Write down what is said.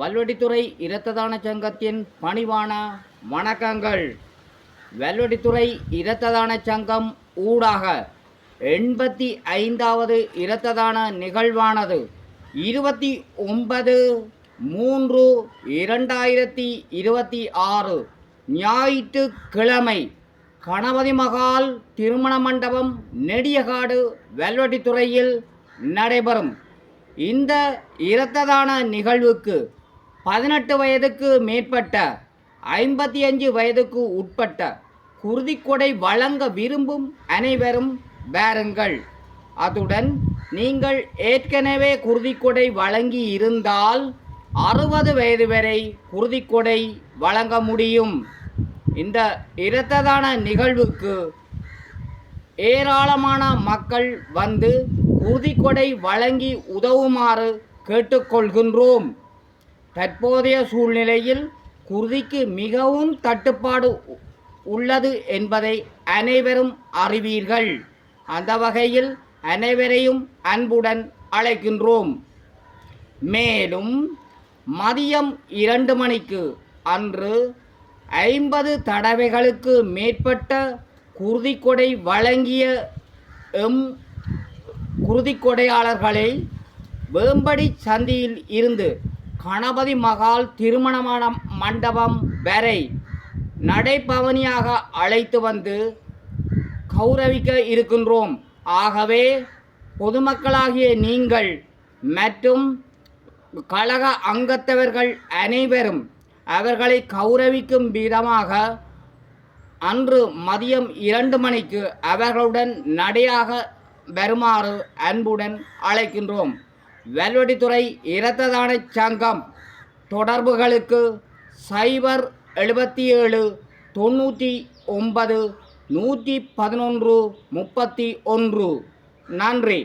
வல்வெட்டித்துறை இரத்த தான சங்கத்தின் பணிவான வணக்கங்கள். வல்வெட்டித்துறை இரத்த தான சங்கம் ஊடாக 85வது இரத்த தான நிகழ்வானது 29/3/2026 ஞாயிற்றுக்கிழமை கணபதி மகால் திருமண மண்டபம் நெடியகாடு வல்வெட்டித்துறையில் நடைபெறும். இந்த இரத்த தான நிகழ்வுக்கு 18 வயதுக்கு மேற்பட்ட 55 வயதுக்கு உட்பட்ட குருதிக்கொடை வழங்க விரும்பும் அனைவரும் வாருங்கள். அத்துடன் நீங்கள் ஏற்கனவே குருதிக்கொடை வழங்கி இருந்தால் 60 வயது வரை குருதிக்கொடை வழங்க முடியும். இந்த இரத்த தான நிகழ்வுக்கு ஏராளமான மக்கள் வந்து குருதிக்கொடை வழங்கி உதவுமாறு கேட்டுக்கொள்கின்றோம். தற்போதைய சூழ்நிலையில் குருதிக்கு மிகவும் தட்டுப்பாடு உள்ளது என்பதை அனைவரும் அறிவீர்கள். அந்த வகையில் அனைவரையும் அன்புடன் அழைக்கின்றோம். மேலும் மதியம் 2 மணிக்கு அன்று 50 தடவைகளுக்கு மேற்பட்ட குருதிக்கொடை வழங்கிய குருதிக்கொடையாளர்களை வேம்படி சந்தியில் இருந்து கணபதி மகால் திருமண மண்டபம் வரை நடைபவனியாக அழைத்து வந்து கௌரவிக்க இருக்கின்றோம். ஆகவே பொதுமக்களாகிய நீங்கள் மற்றும் கழக அங்கத்தவர்கள் அனைவரும் அவர்களை கௌரவிக்கும் விதமாக அன்று மதியம் 2 மணிக்கு அவர்களுடன் நடையாக வருமாறு அன்புடன் அழைக்கின்றோம். வல்வெட்டித்துறை இரத்த தான சங்கம் தொடர்புகளுக்கு 077 99 111 31. நன்றி.